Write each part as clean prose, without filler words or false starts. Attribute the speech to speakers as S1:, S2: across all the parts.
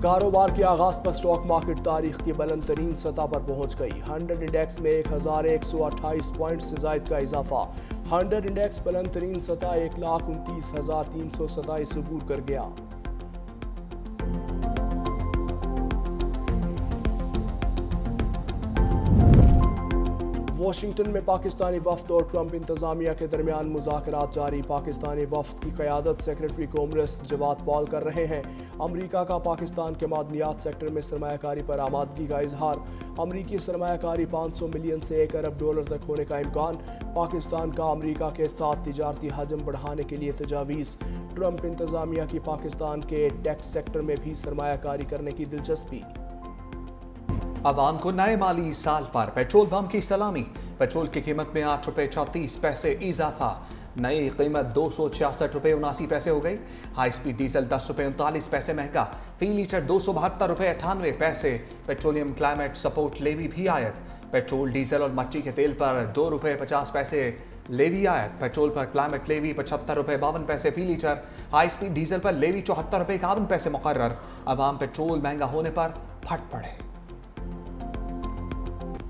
S1: कारोबार के आगाज पर स्टॉक मार्केट तारीख की बुलंद तरीन सतह पर पहुंच गई। 100 इंडेक्स में 1128 पॉइंट से जायद का इजाफा। 100 इंडेक्स बुलंद तरीन सतह 1,29,327 अबूर कर गया। वाशिंगटन में पाकिस्तानी वफ्द और ट्रंप इंतजामिया के दरमियान मुज़ाकरात जारी। पाकिस्तानी वफ्द की क़यादत सेक्रेटरी कॉमर्स जवाद पॉल कर रहे हैं। अमरीका का पाकिस्तान के मादनियात सेक्टर में सरमायाकारी पर आमादगी का इजहार। अमरीकी सरमायाकारी 500 मिलियन से 1 अरब डॉलर तक होने का इम्कान। पाकिस्तान का अमरीका के साथ तिजारती हजम बढ़ाने के लिए तजावीज़। ट्रंप इंतजामिया की पाकिस्तान के टैक्स सेक्टर में भी सरमायाकारी करने की दिलचस्पी।
S2: अवाम को नए माली साल पर पेट्रोल पंप की सलामी। पेट्रोल की कीमत में 8 रुपये 34 पैसे इजाफा। नई कीमत 266 रुपये 79 पैसे हो गई। हाई स्पीड डीजल 10 रुपये 39 पैसे महंगा। फी लीटर 272 रुपये 98 पैसे। पेट्रोलियम क्लाइमेट सपोर्ट लेवी भी आयत। पेट्रोल डीजल और मट्टी के तेल पर 2 रुपये 50 पैसे लेवी आयत। पेट्रोल पर क्लाइमेट लेवी 75 रुपये 52 पैसे फी लीटर। हाई स्पीड डीजल पर लेवी 74 रुपये 51 पैसे मुकर्रर। अवाम पेट्रोल महंगा होने पर फट पड़े।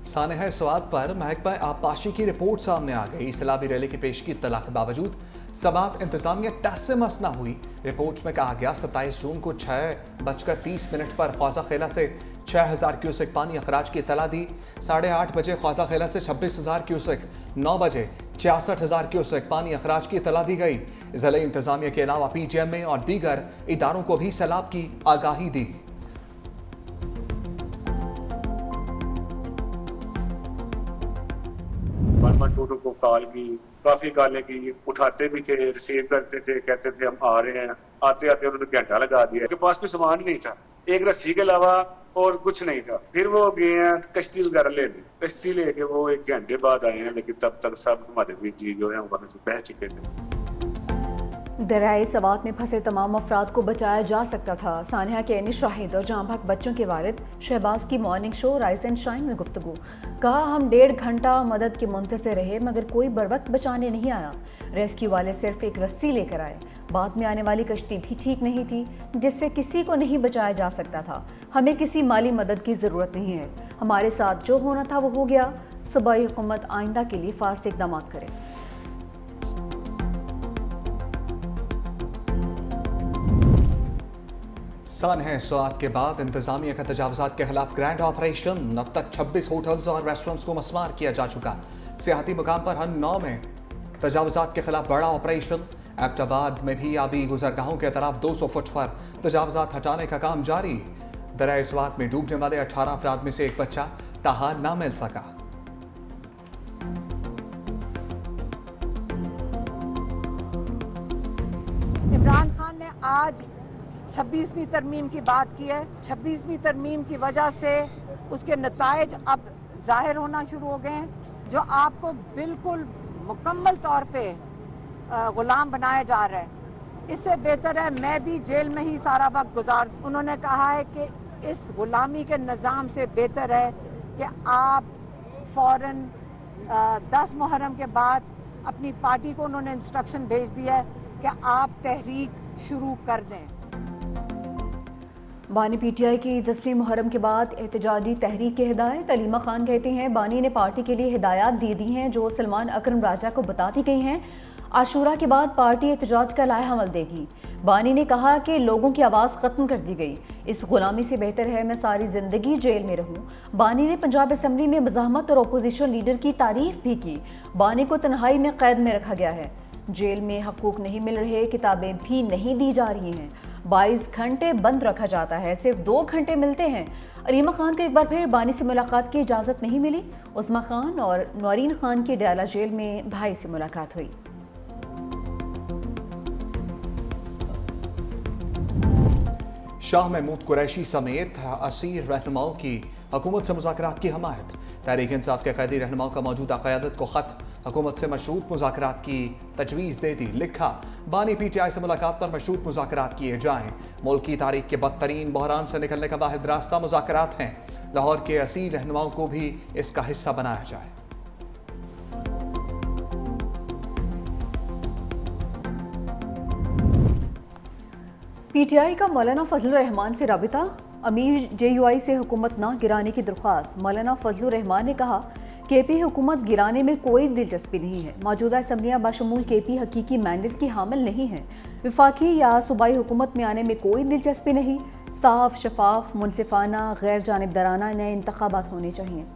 S2: सानह स्वाद पर महकमा आबपाशी की रिपोर्ट सामने आ गई। सैलाबी रैली की पेश की इत्तला के बावजूद समात इंतजामिया टस से मस न हुई। रिपोर्ट में कहा गया 27 जून को 6:30 पर ख्वाजा खेला से 6000 क्यूसेक पानी अखराज की इत्तला दी। 8:30 बजे ख्वाजा खेला से 26,000 क्यूसेक, 9 बजे 66,000 क्यूसेक पानी अखराज की इत्तला दी गई। ज़िले इंतजामिया के अलावा PGMA और दीगर इदारों को भी सैलाब की आगाही दी।
S3: को कॉल की, काफी कॉलें की, उठाते भी थे, रिसीव करते थे, कहते थे हम आ रहे हैं। आते आते उन्होंने घंटा लगा दिया। उनके पास भी सामान नहीं था, एक रस्सी के अलावा और कुछ नहीं था। फिर वो गए हैं कश्ती वगैरह लेने। कश्ती लेके वो 1 घंटे बाद आए हैं, लेकिन तब तक सब हमारे भी जी जो है वहां से बह चुके थे।
S4: दरियाए सवात में फंसे तमाम अफराद को बचाया जा सकता था। सानिया के अनी शाहिद और जांबाक बच्चों के वालिद शहबाज की morning show rice and shine में गुफ्तगू। कहा, हम 1.5 घंटा मदद के मुंतज़िर रहे मगर कोई बर वक्त बचाने नहीं आया। रेस्क्यू वाले सिर्फ एक रस्सी लेकर आए। बाद में आने वाली कश्ती भी ठीक नहीं थी जिससे किसी को नहीं बचाया जा सकता था। हमें किसी माली मदद की ज़रूरत नहीं है। हमारे साथ जो होना था वो हो गया। सूबाई हुकूमत आइंदा के लिए फास्ट इक़दाम करे।
S2: सानह स्वाद के बाद इंतजामिया का तजावजात के खिलाफ ग्रैंड ऑपरेशन। अब तक 26 होटल्स और रेस्टोरेंट्स को मस्मार किया जा चुका। सियाहती मुकाम पर हर 9 में तजावजात के खिलाफ बड़ा ऑपरेशन। एबटाबाद में भी आबी गुजरगाहों के तरफ 200 फुट पर तजावजात हटाने का काम जारी। दरियाए स्वात में डूबने वाले 18 अफराद में से एक बच्चा तहा न मिल सका।
S5: इमरान खान ने आज 26वीं तरमीम की बात की है। 26वीं तरमीम की वजह से उसके नतायज अब जाहिर होना शुरू हो गए हैं, जो आपको बिल्कुल मुकम्मल तौर पे गुलाम बनाया जा रहा है। इससे बेहतर है मैं भी जेल में ही सारा वक्त गुजार। उन्होंने कहा है कि इस गुलामी के निज़ाम से बेहतर है कि आप फौरन 10 मुहर्रम के बाद अपनी पार्टी को उन्होंने इंस्ट्रक्शन भेज दिया है कि आप तहरीक शुरू कर दें।
S4: बानी PTI की 10वीं मुहर्रम के बाद एहतजाजी तहरीक की हिदायत। अलीमा खान कहती हैं, बानी ने पार्टी के लिए हिदायत दे दी हैं जो सलमान अकरम राजा को बता दी गई हैं। आशूरा के बाद पार्टी एहतजाज का लाहेअमल देगी। बानी ने कहा कि लोगों की आवाज़ ख़त्म कर दी गई। इस गुलामी से बेहतर है मैं सारी ज़िंदगी जेल में रहूं। बानी ने पंजाब असम्बली में मज़ाहमत और अपोजिशन लीडर की तारीफ भी की। बानी को तन्हाई में कैद में रखा गया है। जेल में हकूक़ नहीं मिल रहे, किताबें भी नहीं दी जा रही हैं। 22 घंटे बंद रखा जाता है, सिर्फ 2 घंटे मिलते हैं। अलीमा खान को एक बार फिर बानी से मुलाकात की इजाज़त नहीं मिली। उस्मा खान और नौरीन खान की डयाला जेल में भाई से मुलाकात हुई।
S2: शाह महमूद कुरैशी समेत असीर रहनुमाओं की हुकूमत से मुज़ाकरात की हमायत। तहरीक इंसाफ के कैदी रहनुमाओं का मौजूदा क़यादत को ख़त हुकूमत से मशरूत मुज़ाकरात की तजवीज़ दे दी। लिखा, बानी PTI से मुलाकात पर मशरूत मुज़ाकरात किए जाएँ। मुल्क की तारीख के बदतरीन बहरान से निकलने का वाहिद रास्ता मुज़ाकरात हैं। लाहौर के असीर रहनुमाओं को भी इसका हिस्सा बनाया जाए।
S4: PTI का मौलाना फजल रहमान से राबिता। अमीर JUI से हुकूमत ना गिराने की दरख्वास्त। मौलाना फजलुर रहमान ने कहा KP हुकूमत गिराने में कोई दिलचस्पी नहीं है। मौजूदा असम्बलियाँ बाशमूल KP हकीकी मैंडेट की हामिल नहीं हैं। विफाकी या सूबाई हुकूमत में आने में कोई दिलचस्पी नहीं। साफ, शफाफ, मुनसिफाना, गैर जानिबदाराना नए इंतखाबात होने चाहिए।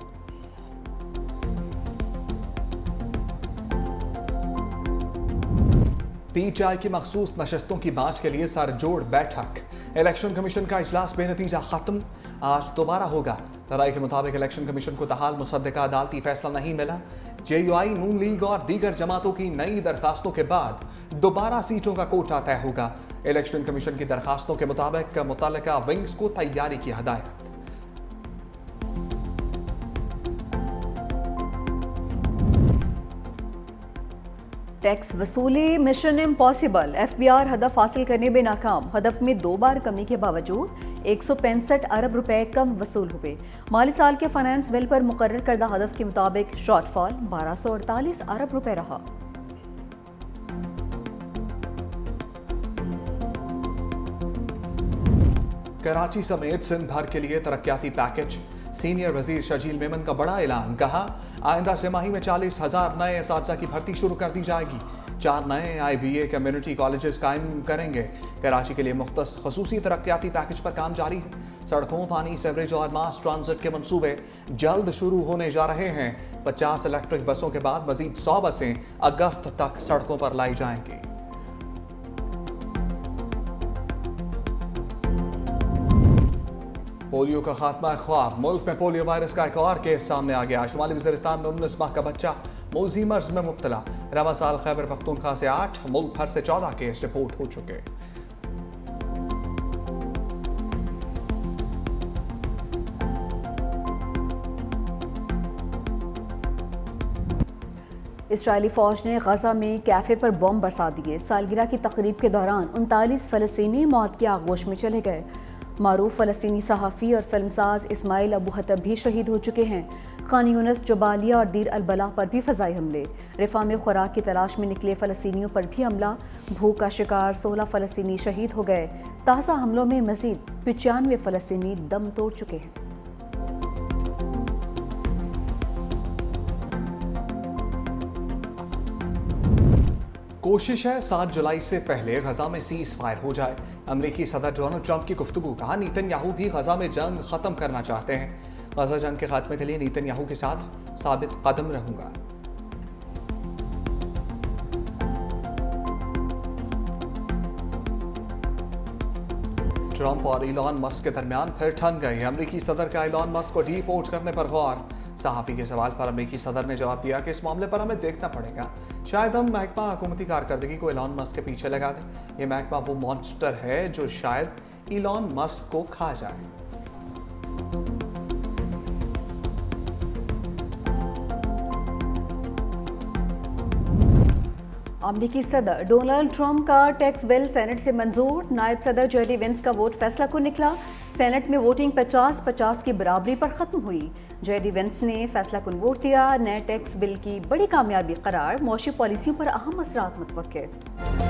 S2: PTI की मखसूस नशस्तों की बाँट के लिए सरजोड़ बैठक। इलेक्शन कमीशन का इजलास बेनतीजा खत्म, आज दोबारा होगा। राय के मुताबिक इलेक्शन कमीशन को तहाल मुसद्दका अदालती फैसला नहीं मिला। JUI, नून लीग और दीगर जमातों की नई दरखास्तों के बाद दोबारा सीटों का कोटा तय होगा। इलेक्शन कमीशन की दरखास्तों के मुताबिक मुतल्लिका विंग्स को तैयारी की हिदायत।
S4: टैक्स वसूली मिशन इम्पॉसिबल। FBR हदफ हासिल करने में नाकाम। हदफ में 2 बार कमी के बावजूद 165 अरब रुपए कम वसूल हुए। माली साल के फाइनेंस बिल पर मुकर्रर करदा हदफ के मुताबिक शॉर्टफॉल 1248 अरब रुपए रहा।
S2: कराची समेत सिंध भर के लिए तरक्याती पैकेज। सीनियर वजीर शर्जील मेमन का बड़ा ऐलान। कहा आइंदा तिमाही में 40,000 नए असातिज़ा की भर्ती शुरू कर दी जाएगी। 4 नए IBA कम्युनिटी कॉलेजेस कायम करेंगे। कराची के लिए मुख्तस खसूसी तरक्याती पैकेज पर काम जारी है। सड़कों, पानी, सेवरेज और मास ट्रांजिट के मंसूबे जल्द शुरू होने जा रहे हैं। 50 इलेक्ट्रिक बसों के बाद मजीद 100 बसें अगस्त तक सड़कों पर लाई जाएंगी। पोलियो का खात्मा ख्वाब। मुल्क में पोलियो वायरस का एक और केस सामने आ गया। शुमाली वज़ीरिस्तान में 19 माह का बच्चा मौजी मर्ज में मुब्तला। रवा साल खैबर पख्तूनख्वा से 8, मुल्क भर से 14 केस रिपोर्ट हो चुके।
S4: इसराइली फौज ने गजा में कैफे पर बम बरसा दिए। सालगिरह की तकरीब के दौरान 39 फ़लस्तीनी मौत की आगोश में चले गए। मारूफ फ़लस्तीनी सहाफ़ी और फिल्मसाज इस्माइल अबू हतब भी शहीद हो चुके हैं। खान यूनिस, जबालिया और दीर अल-बलाह पर भी फ़ज़ाई हमले। रिफा में खुराक की तलाश में निकले फ़लस्तीनियों पर भी हमला। भूख का शिकार 16 फ़लस्तीनी शहीद हो गए। ताज़ा हमलों में मज़ीद 95 फ़लस्तीनी दम तोड़ चुके हैं।
S2: कोशिश है 7 जुलाई से पहले गजा में सीज फायर हो जाए। अमेरिकी सदर डोनाल्ड ट्रंप की गुफ्तगू। कहा नेतन्याहू भी गजा में जंग खत्म करना चाहते हैं। गजा जंग के खात्मे के लिए नेतन्याहू के साथ साबित कदम रहूंगा। ट्रंप और इलॉन मस्क के दरमियान फिर ठन गई। अमेरिकी सदर का इलॉन मस्क को डीपोर्ट करने पर गौर। सहाफ़ी के सवाल पर अमेरिकी सदर ने जवाब दिया कि इस मामले पर हमें देखना पड़ेगा। शायद हम महकमा हुकूमती कारकर्दगी को इलॉन मस्क के पीछे लगा दें। ये महकमा वो मॉन्स्टर है जो शायद इलॉन मस्क को खा जाए।
S4: अमेरिकी सदर डोनाल्ड ट्रंप का टैक्स बिल सेनेट से मंजूर। नायब सदर JD वेंस का वोट फैसला को निकला। सेनेट में वोटिंग 50-50 की बराबरी पर खत्म हुई। JD वेंस ने फैसला कुन वोट दिया। नए टैक्स बिल की बड़ी कामयाबी करार। मौशी पॉलिसियों पर अहम असरात मुतवक्के।